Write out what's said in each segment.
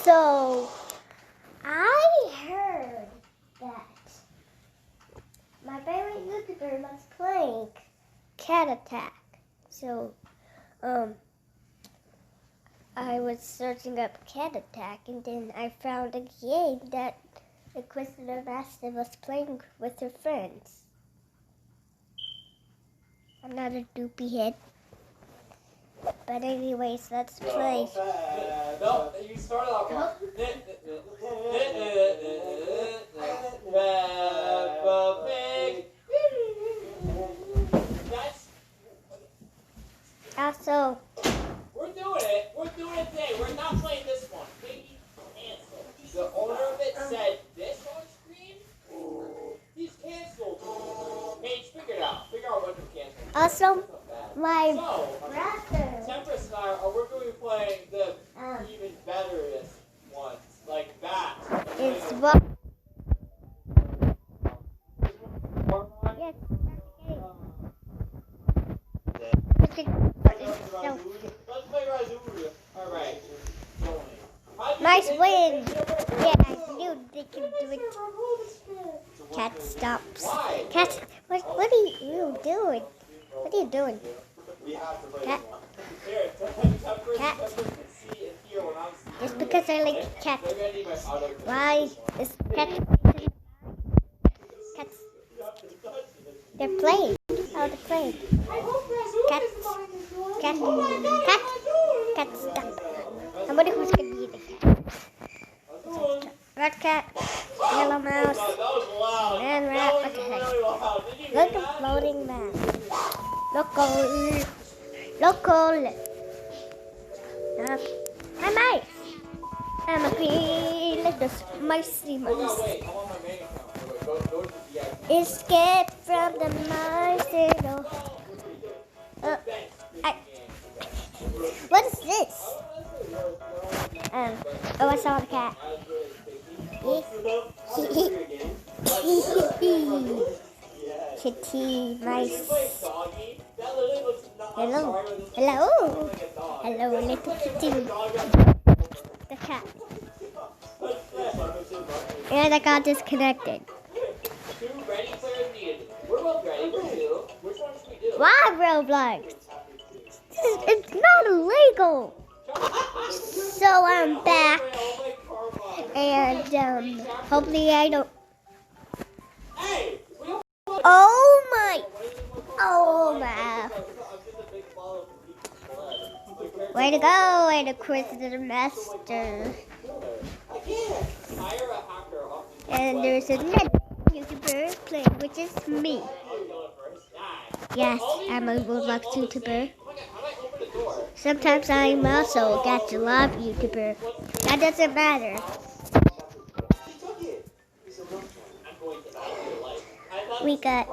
So, I heard that my favorite YouTuber was playing Cat Attack. So, I was searching up Cat Attack, and then I found a game that Inquisitor Master was playing with her friends. I'm not a doopy head. But anyways, let's play. No, you start off. Also, We're doing it today. We're not playing this one. Maybe cancel. The owner of it said this on screen. He's canceled. Paige, figure it out. Figure out what to cancel. also, my So, brother. Tempest and I are we're going to be playing the even better ones, like that. It's what? Yes. Let's play Razoo. Alright. Nice win. Yeah, I knew they could do it. Cat stops. Cat, what are you doing? What are you doing? Cat. Cat. Just because I like cat. Why is cat? Cats. They're playing. Oh, they're playing. Cat. Cat. Cat. Cat stop. I wonder who's gonna be the cat. Red cat, yellow mouse, and rat. What the heck? Look at floating man. Local. Hi, mice. I'm a queen. Look this micey mouse. Escape from the mice. What is this? Oh, I saw the cat. Kitty, mice. Hello. Hello. Hello, little kitty. The cat. And I got disconnected. Why Roblox? It's not illegal. So I'm back, and hopefully I don't. Oh my! Way to go, Inquisitor Master! And there's another YouTuber playing, which is me. Yes, I'm a Roblox YouTuber. Sometimes I'm also a Gacha Love YouTuber. That doesn't matter. We got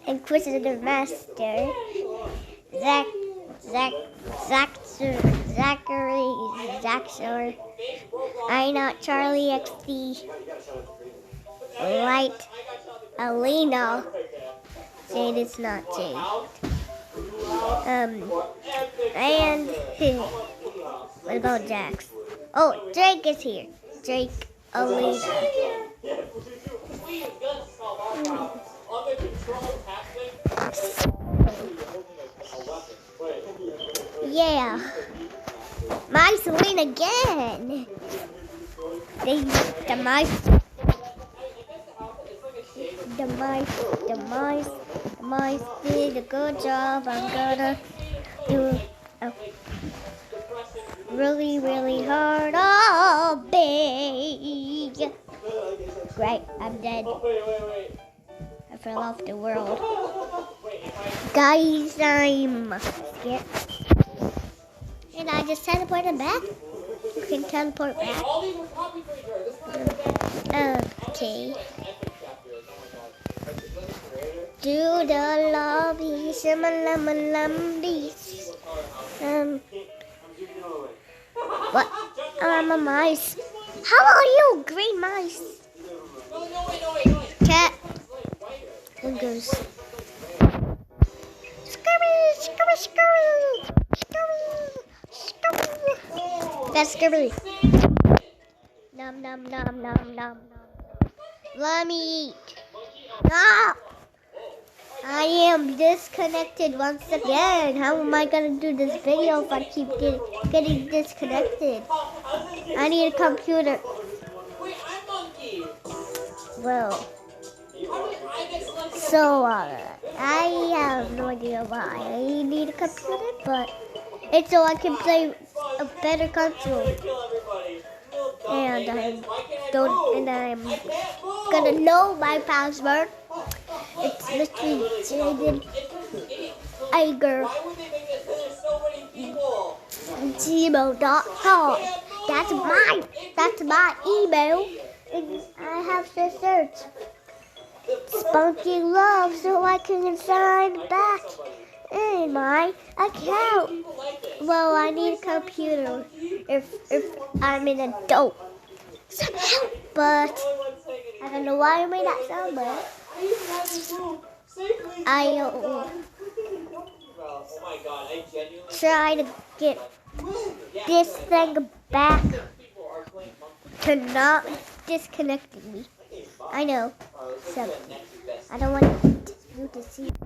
Inquisitor Master, Zachary, I Not Charlie XD, Light, Alina, Jade is not Jade. And what about Jax? Oh, Drake is here. Drake, Alina. Yeah. Mice win again. The mice did a good job. I'm gonna do really, really hard all day. Right, I'm dead. I fell off the world. Guys, I'm scared. And I just teleported back. You can teleport back. Okay. Do the lobby, shimalamalumbies. What? I'm a mice. How are you, green mice? Cat. Who goes? Scurry, scurry, scurry, scurry, scurry. That's scurry. Nom nom nom nom nom. Let me eat. No! I am disconnected once again. How am I gonna do this video if I keep getting disconnected? I need a computer. Wait, I'm monkey. Well, How did I get selected? so I have no idea why I need a computer, but it's so I can play a better console. Kill everybody. And I'm I can't move. gonna know my password. It's Mr. Jaden Iger. Why would they make this? There's so many people. Gmail.com. That's my email. And I have to search Spunky Love so I can sign back in my account. Well, I need a computer if I'm an adult. Somehow. But I don't know why I made that sound, but I'll Oh my god, I genuinely try to get this thing back to not disconnecting me. I know. So I don't want you to see.